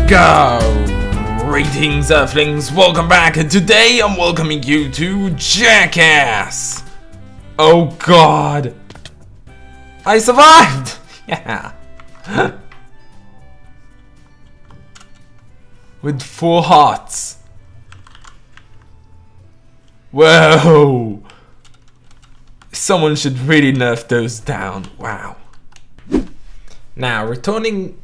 go! Greetings, Earthlings, welcome back, and today I'm welcoming you to Jackass! Oh god! I survived! Yeah! With 4 hearts. Whoa! Someone should really nerf those down. Wow. Now, returning.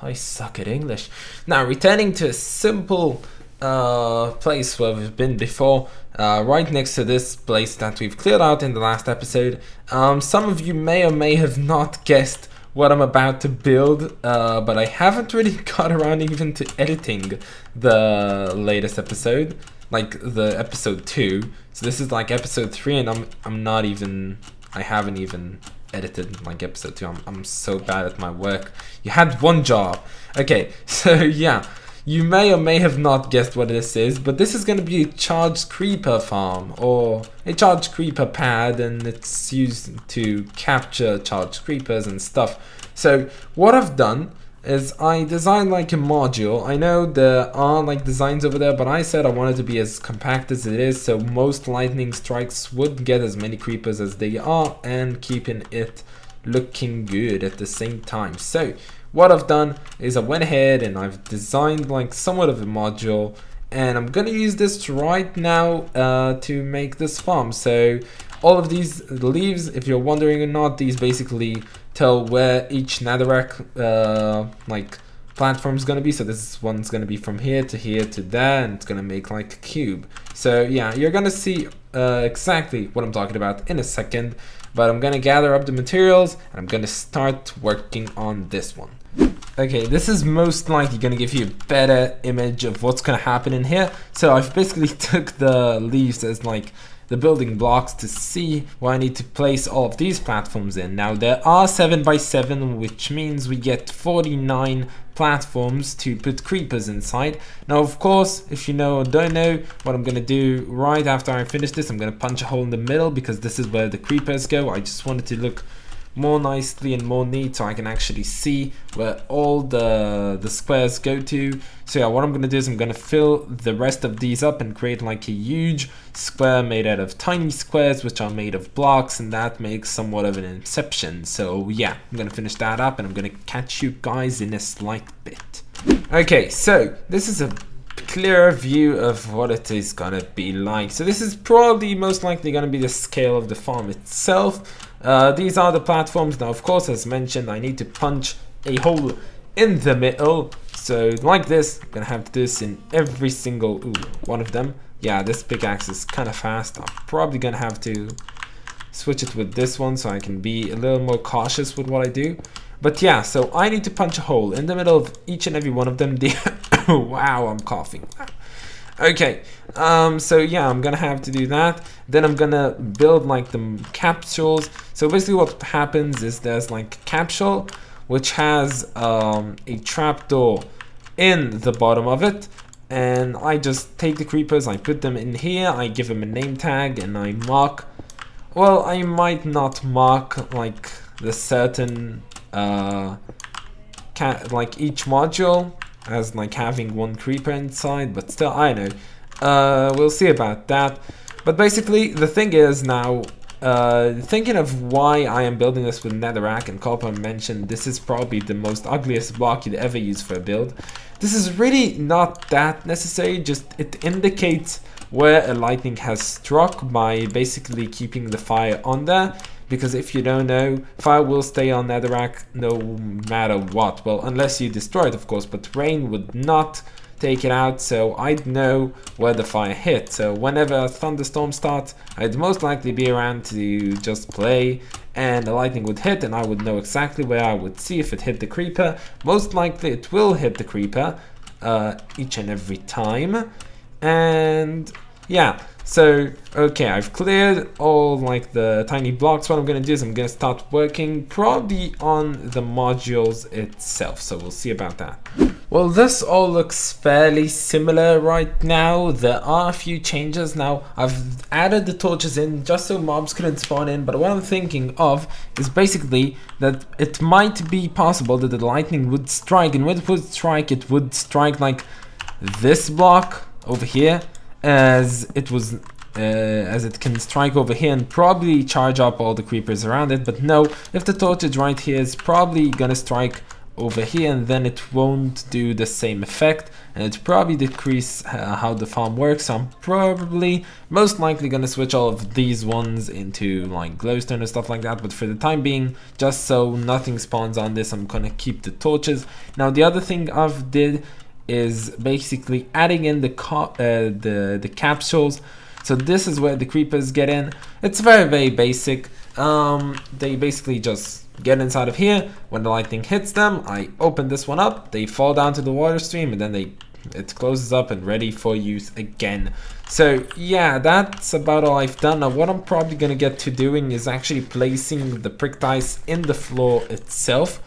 I suck at English. Now, returning to a simple place where we've been before, right next to this place that we've cleared out in the last episode. Some of you may or may have not guessed what I'm about to build, but I haven't really got around even to editing the latest episode, like the episode 2. So this is like episode 3, and I haven't even edited like episode 2. I'm so bad at my work. You had one job. Okay, so yeah, you may or may have not guessed what this is, but this is going to be a charged creeper farm, or a charged creeper pad, and it's used to capture charged creepers and stuff. So what I've done is I designed like a module. I know there are like designs over there, but I said I wanted to be as compact as it is, so most lightning strikes would get as many creepers as they are, and keeping it looking good at the same time. So what I've done is I went ahead and I've designed like somewhat of a module, and I'm gonna use this right now to make this farm. So all of these leaves, if you're wondering or not, these basically tell where each netherrack like platform is gonna be. So this one's gonna be from here to there, and it's gonna make like a cube. So yeah, you're gonna see exactly what I'm talking about in a second, but I'm gonna gather up the materials and I'm gonna start working on this one. Okay, this is most likely gonna give you a better image of what's gonna happen in here. So I've basically took the leaves as like the building blocks to see where I need to place all of these platforms in. Now there are 7 by 7, which means we get 49 platforms to put creepers inside. Now of course, if you know or don't know, what I'm gonna do right after I finish this, I'm gonna punch a hole in the middle, because this is where the creepers go. I just wanted to look more nicely and more neat, so I can actually see where all the squares go to. So yeah, what I'm gonna do is I'm gonna fill the rest of these up and create like a huge square made out of tiny squares, which are made of blocks, and that makes somewhat of an inception. So yeah, I'm gonna finish that up and I'm gonna catch you guys in a slight bit. Okay, so this is a clearer view of what it is gonna be like. So this is probably most likely gonna be the scale of the farm itself. These are the platforms. Now of course, as mentioned, I need to punch a hole in the middle. So like this, I'm gonna have this in every single one of them. Yeah, this pickaxe is kind of fast. I'm probably gonna have to switch it with this one so I can be a little more cautious with what I do. But yeah, so I need to punch a hole in the middle of each and every one of them. Wow, I'm coughing. Okay, so yeah, I'm gonna have to do that. Then I'm gonna build like the capsules. So basically what happens is there's like a capsule which has a trapdoor in the bottom of it, and I just take the creepers, I put them in here, I give them a name tag, and I mark, well, I might not mark like the certain like each module as like having one creeper inside, but still, I know. We'll see about that. But basically, the thing is now, thinking of why I am building this with netherrack, and Copper mentioned this is probably the most ugliest block you'd ever use for a build. This is really not that necessary, just it indicates where a lightning has struck by basically keeping the fire on there. Because if you don't know, fire will stay on netherrack no matter what. Well, unless you destroy it, of course, but rain would not take it out, so I'd know where the fire hit. So whenever a thunderstorm starts, I'd most likely be around to just play, and the lightning would hit, and I would know exactly where I would see if it hit the creeper. Most likely it will hit the creeper each and every time. And yeah, so okay, I've cleared all like the tiny blocks. What I'm gonna do is I'm gonna start working probably on the modules itself, so we'll see about that. Well, this all looks fairly similar right now. There are a few changes. Now, I've added the torches in just so mobs couldn't spawn in, but what I'm thinking of is basically that it might be possible that the lightning would strike, and when it would strike like this block over here, as it can strike over here and probably charge up all the creepers around it. But no, if the torch is right here, it's probably gonna strike over here, and then it won't do the same effect, and it probably decrease how the farm works. So I'm probably most likely gonna switch all of these ones into like glowstone and stuff like that, but for the time being, just so nothing spawns on this, I'm gonna keep the torches. Now the other thing I've did is basically adding in the capsules. So this is where the creepers get in. It's very basic. They basically just get inside of here. When the lightning hits them, I open this one up, they fall down to the water stream, and then it closes up and ready for use again. So yeah, that's about all I've done. Now what I'm probably gonna get to doing is actually placing the pricked ice in the floor itself,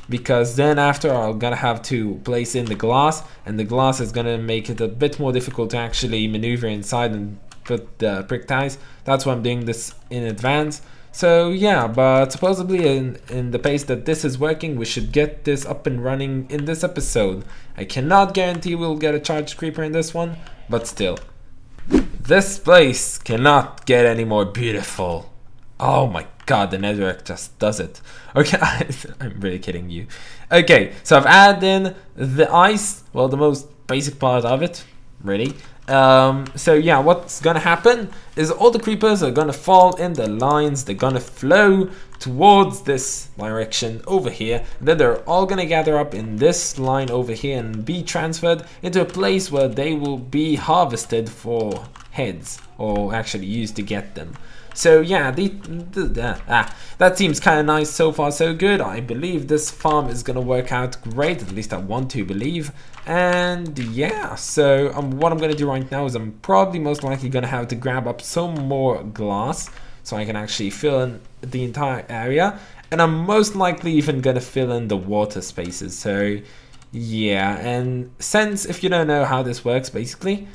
because then after I'm gonna have to place in the glass, and the glass is gonna make it a bit more difficult to actually maneuver inside and put the pricked ice. That's why I'm doing this in advance. So yeah, but supposedly in the pace that this is working, we should get this up and running in this episode. I cannot guarantee we'll get a charged creeper in this one, but still. This place cannot get any more beautiful. Oh my god, the netherrack just does it. Okay, I'm really kidding you. Okay, so I've added in the ice, well, the most basic part of it, really. So yeah, what's gonna happen is all the creepers are gonna fall in the lines. They're gonna flow towards this direction over here. Then they're all gonna gather up in this line over here and be transferred into a place where they will be harvested for heads, or actually used to get them. So yeah, that seems kind of nice. So far so good. I believe this farm is gonna work out great, at least I want to believe. And yeah, so what I'm gonna do right now is I'm probably most likely gonna have to grab up some more glass so I can actually fill in the entire area, and I'm most likely even gonna fill in the water spaces. So yeah, and since, if you don't know how this works, basically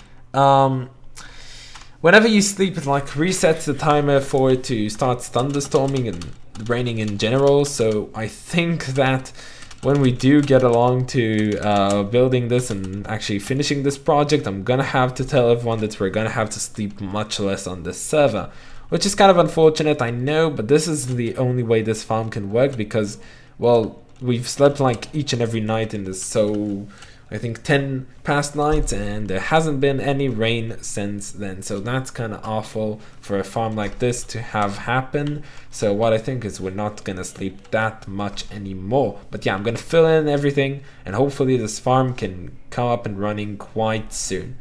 whenever you sleep, it like resets the timer for it to start thunderstorming and raining in general. So I think that when we do get along to building this and actually finishing this project, I'm gonna have to tell everyone that we're gonna have to sleep much less on this server, which is kind of unfortunate, I know, but this is the only way this farm can work, because, well, we've slept like each and every night in this, so I think 10 past nights, and there hasn't been any rain since then. So that's kind of awful for a farm like this to have happen. So what I think is we're not gonna sleep that much anymore. But yeah, I'm gonna fill in everything, and hopefully this farm can come up and running quite soon.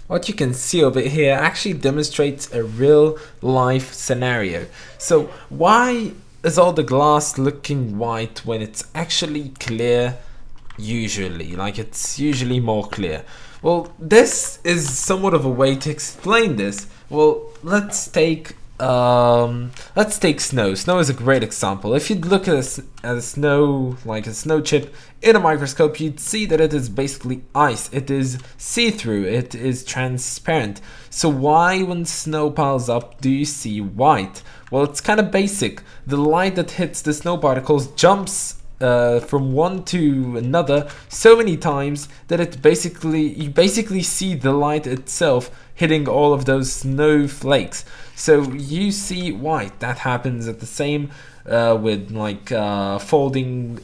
What you can see over here actually demonstrates a real life scenario. So why is all the glass looking white when it's actually clear? Usually, like, it's usually more clear. Well, this is somewhat of a way to explain this. Well, let's take snow. Snow is a great example. If you'd look at a snow, like a snow chip in a microscope, you'd see that it is basically ice. It is see-through, it is transparent. So why, when snow piles up, do you see white? Well, it's kind of basic. The light that hits the snow particles jumps from one to another so many times that you basically see the light itself hitting all of those snowflakes. So you see white. That happens at the same with like folding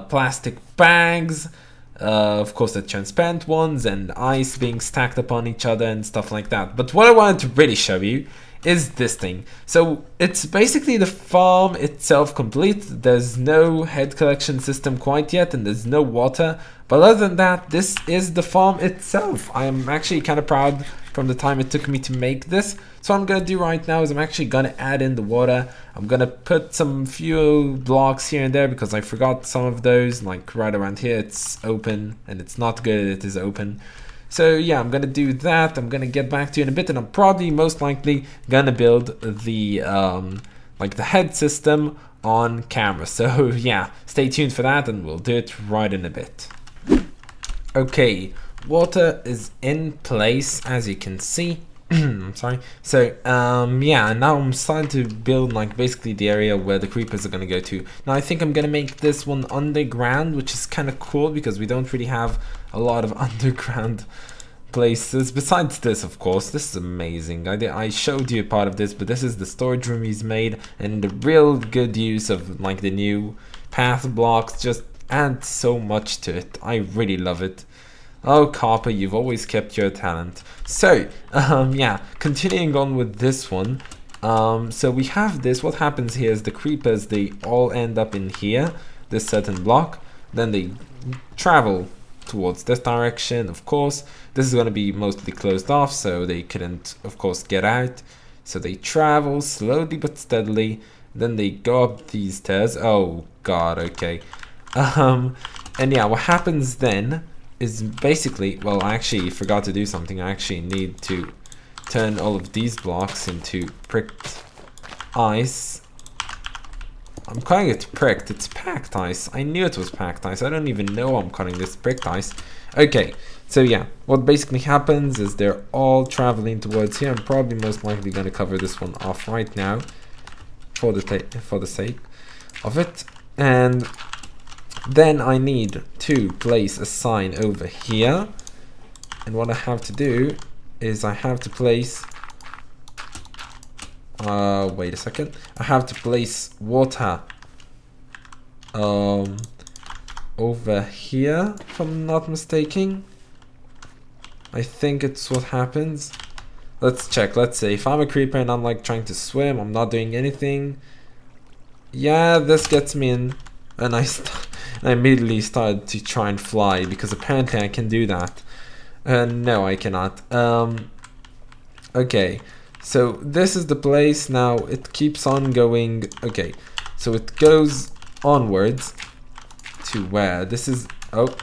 plastic bags, of course the transparent ones, and ice being stacked upon each other and stuff like that. But what I wanted to really show you is this thing. So it's basically the farm itself complete. There's no head collection system quite yet, and there's no water, but other than that, this is the farm itself. I'm actually kind of proud from the time it took me to make this. So what I'm gonna do right now is I'm actually gonna add in the water. I'm gonna put some few blocks here and there because I forgot some of those, like right around here it's open, and it's not good it is open. So yeah, I'm gonna do that. I'm gonna get back to you in a bit, and I'm probably most likely gonna build the like the head system on camera. So yeah, stay tuned for that, and we'll do it right in a bit. Okay, water is in place, as you can see. I'm sorry. So, yeah, now I'm starting to build, like, basically the area where the creepers are gonna go to. Now, I think I'm gonna make this one underground, which is kind of cool because we don't really have a lot of underground places. Besides this, of course, this is amazing. I showed you a part of this, but this is the storage room he's made, and the real good use of, like, the new path blocks just adds so much to it. I really love it. Oh, Copper, you've always kept your talent. So, yeah, continuing on with this one. So we have this. What happens here is the creepers, they all end up in here, this certain block. Then they travel towards this direction, of course. This is going to be mostly closed off, so they couldn't, of course, get out. So they travel slowly but steadily. Then they go up these stairs. Oh, God, okay. And yeah, what happens then is basically, well, I actually forgot to do something. I actually need to turn all of these blocks into pricked ice. I'm calling it pricked. It's packed ice. I knew it was packed ice. I don't even know I'm calling this pricked ice. Okay, so yeah, what basically happens is they're all traveling towards here. I'm probably most likely going to cover this one off right now for the sake of it. And then I need to place a sign over here. And what I have to do is I have to place... wait a second. I have to place water over here, if I'm not mistaken. I think it's what happens. Let's check. Let's say if I'm a creeper and I'm like trying to swim, I'm not doing anything. Yeah, this gets me in. And I immediately started to try and fly because apparently I can do that. No, I cannot. Okay, so this is the place. Now it keeps on going. Okay, so it goes onwards to where? This is... Oh,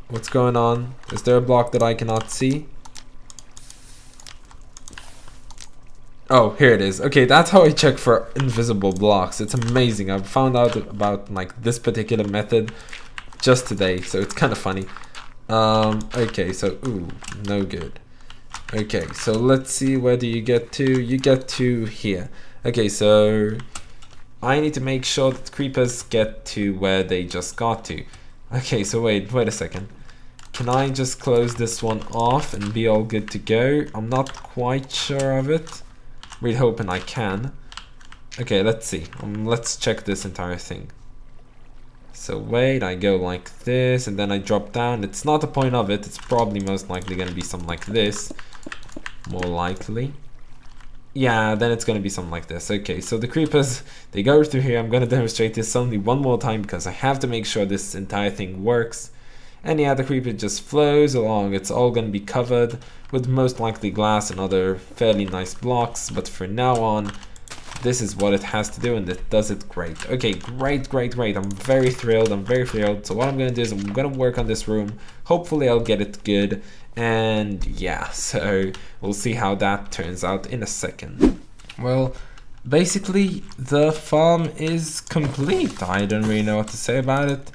what's going on? Is there a block that I cannot see? Oh, here it is. Okay, that's how I check for invisible blocks. It's amazing. I've found out about like this particular method just today, so it's kind of funny. Okay, so ooh, no good. Okay, so let's see, where do you get to? You get to here. Okay, so I need to make sure that creepers get to where they just got to. Okay, so wait a second. Can I just close this one off and be all good to go? I'm not quite sure of it. Really hoping I can. Okay, let's see. Let's check this entire thing. So wait, I go like this and then I drop down. It's not the point of it. It's probably most likely going to be something like this. More likely. Yeah, then it's going to be something like this. Okay, so the creepers, they go through here. I'm going to demonstrate this only one more time because I have to make sure this entire thing works. And yeah, the creeper just flows along. It's all going to be covered with most likely glass and other fairly nice blocks. But for now on, this is what it has to do, and it does it great. Okay, great. I'm very thrilled. So what I'm going to do is I'm going to work on this room. Hopefully I'll get it good. And yeah, so we'll see how that turns out in a second. Well, basically the farm is complete. I don't really know what to say about it.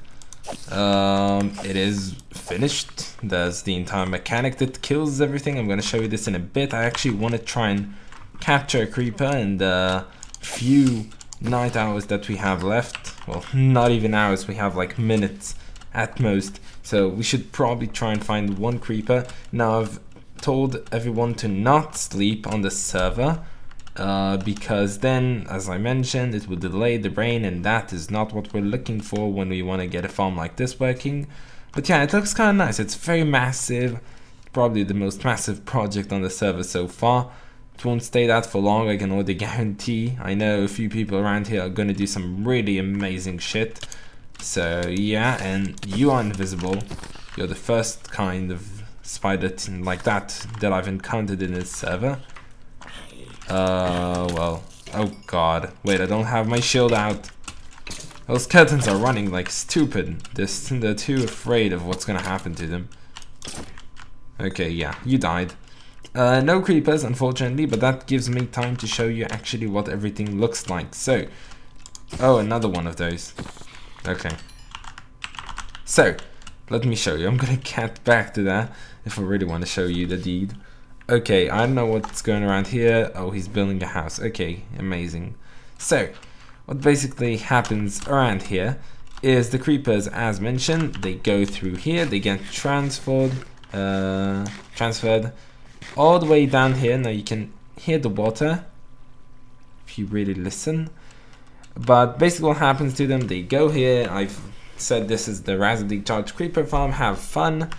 It is finished. There's the entire mechanic that kills everything. I'm going to show you this in a bit. I actually want to try and capture a creeper in the few night hours that we have left. Well, not even hours, we have like minutes at most. So we should probably try and find one creeper. Now I've told everyone to not sleep on the server. Because then, as I mentioned, it will delay the rain, and that is not what we're looking for when we want to get a farm like this working. But yeah, it looks kind of nice. It's very massive, probably the most massive project on the server so far. It won't stay that for long, I can already guarantee. I know a few people around here are going to do some really amazing shit. So yeah, and you are invisible. You're the first kind of spider like that I've encountered in this server. Well, oh god, wait, I don't have my shield out. Those skeletons are running like stupid. They're too afraid of what's gonna happen to them. Okay, yeah, you died. No creepers, unfortunately, but that gives me time to show you actually what everything looks like. So, oh, another one of those. Okay. So, let me show you. I'm gonna get back to that if I really want to show you the deed. Okay, I don't know what's going around here. Oh, he's building a house. Okay, amazing. So, what basically happens around here is the creepers, as mentioned, they go through here, they get transferred all the way down here. Now you can hear the water if you really listen. But basically what happens to them, they go here. I've said this is the randomly charged creeper farm, have fun.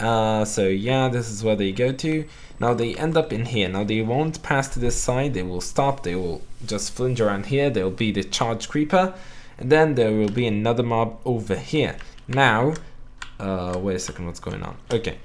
So yeah, this is where they go to. Now they end up in here. Now they won't pass to this side, they will stop, they will just flinch around here. There will be the charged creeper, and then there will be another mob over here. Now, wait a second, what's going on? Okay.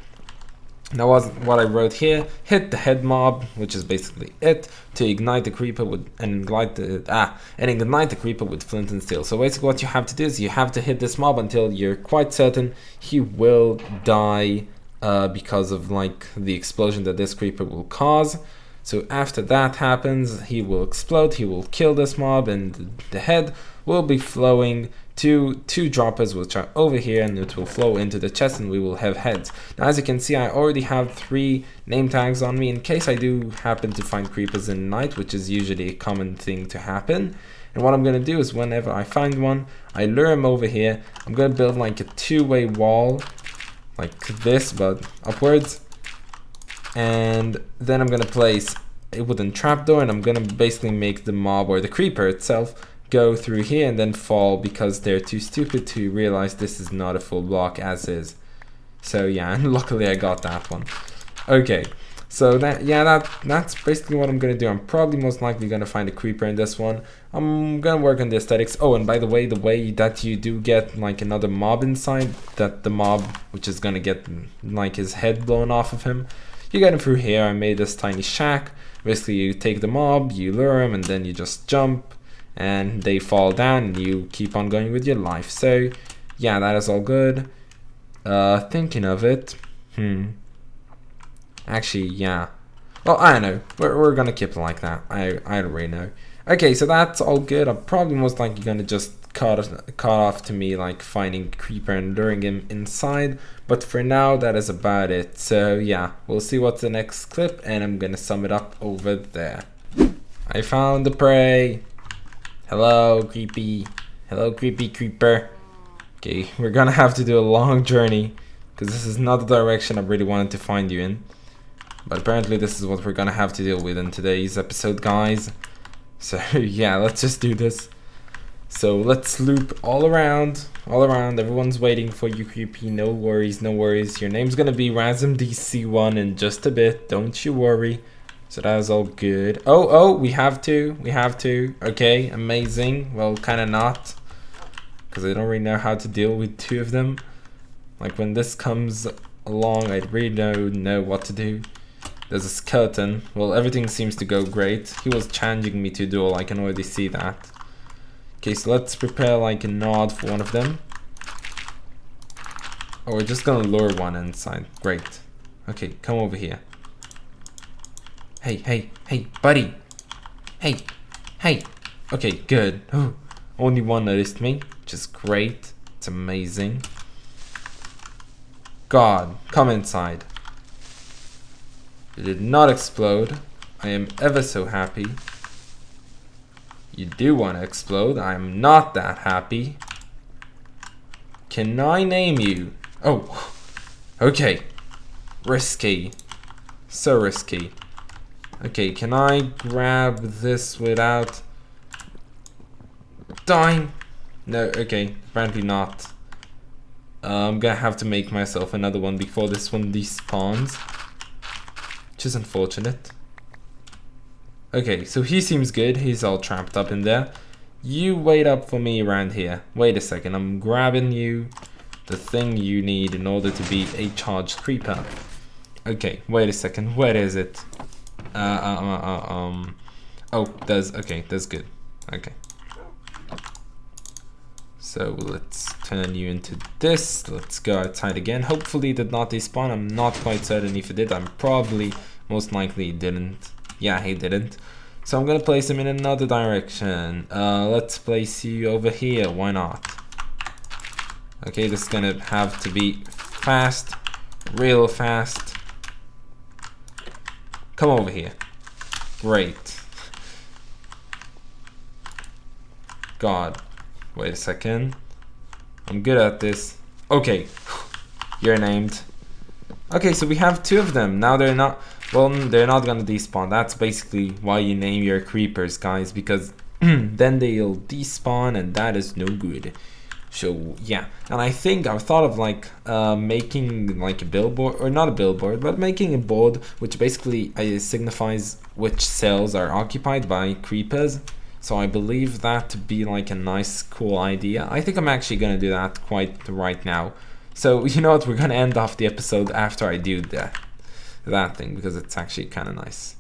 Now what I wrote here, hit the head mob, which is basically it, to ignite the creeper with ignite the creeper with flint and steel. So basically what you have to do is you have to hit this mob until you're quite certain he will die because of like the explosion that this creeper will cause. So after that happens, he will explode, he will kill this mob, and the head will be flowing to two droppers which are over here, and it will flow into the chest and we will have heads. Now as you can see, I already have 3 name tags on me in case I do happen to find creepers in the night, which is usually a common thing to happen. And what I'm going to do is whenever I find one, I lure him over here. I'm going to build like a 2-way wall like this but upwards, and then I'm going to place a wooden trapdoor, and I'm going to basically make the mob or the creeper itself go through here and then fall because they're too stupid to realize this is not a full block as is. So yeah, and luckily I got that one. Okay, so that's basically what I'm gonna do. I'm probably most likely gonna find a creeper in this one. I'm gonna work on the aesthetics. Oh, and by the way that you do get like another mob inside, that the mob which is gonna get like his head blown off of him, you get him through here. I made this tiny shack. Basically you take the mob, you lure him, and then you just jump and they fall down and you keep on going with your life. So yeah, that is all good. Thinking of it, actually, yeah, well, I don't know, we're gonna keep it like that. I don't really know. Okay, so that's all good. I'm probably most likely gonna just cut off to me like finding creeper and luring him inside, but for now that is about it. So yeah, we'll see what's the next clip, and I'm gonna sum it up over there. I found the prey. Hello, creepy. Hello, creepy creeper. Okay, we're gonna have to do a long journey because this is not the direction I really wanted to find you in. But apparently this is what we're gonna have to deal with in today's episode, guys. So yeah, let's just do this. So let's loop all around. Everyone's waiting for you, creepy. No worries, no worries. Your name's gonna be RandomDC1 in just a bit. Don't you worry. So that is all good. Oh, we have to. Okay, amazing. Well, kind of not, because I don't really know how to deal with 2 of them. Like when this comes along, I really don't know what to do. There's a skeleton. Well, everything seems to go great. He was challenging me to duel. I can already see that. Okay, so let's prepare like a nod for one of them. Oh, we're just gonna lure one inside. Great. Okay, come over here. Hey, buddy. Hey. Okay, good. Oh, only one noticed me, which is great. It's amazing. God, come inside. It did not explode. I am ever so happy. You do want to explode. I'm not that happy. Can I name you? Oh, okay. Risky. So risky. Okay, can I grab this without dying? No, okay, apparently not. I'm gonna have to make myself another one before this one despawns, which is unfortunate. Okay, so he seems good. He's all trapped up in there. You wait up for me around here. Wait a second, I'm grabbing you the thing you need in order to be a charged creeper. Okay, wait a second, where is it? Oh, that's good. Okay. So let's turn you into this. Let's go outside again. Hopefully it did not despawn. I'm not quite certain if it did. I'm probably, most likely it didn't. Yeah, he didn't. So I'm gonna place him in another direction. Let's place you over here. Why not? Okay, this is gonna have to be fast, real fast. Come over here. Great. God. Wait a second. I'm good at this. Okay. You're named. Okay, so we have 2 of them. Now they're not... Well, they're not gonna despawn. That's basically why you name your creepers, guys. Because then they'll despawn and that is no good. So, yeah. And I think I've thought of like making like a billboard. Or not a billboard, but making a board which basically signifies which cells are occupied by creepers. So I believe that to be like a nice, cool idea. I think I'm actually gonna do that quite right now. So you know what? We're gonna end off the episode after I do that thing because it's actually kind of nice.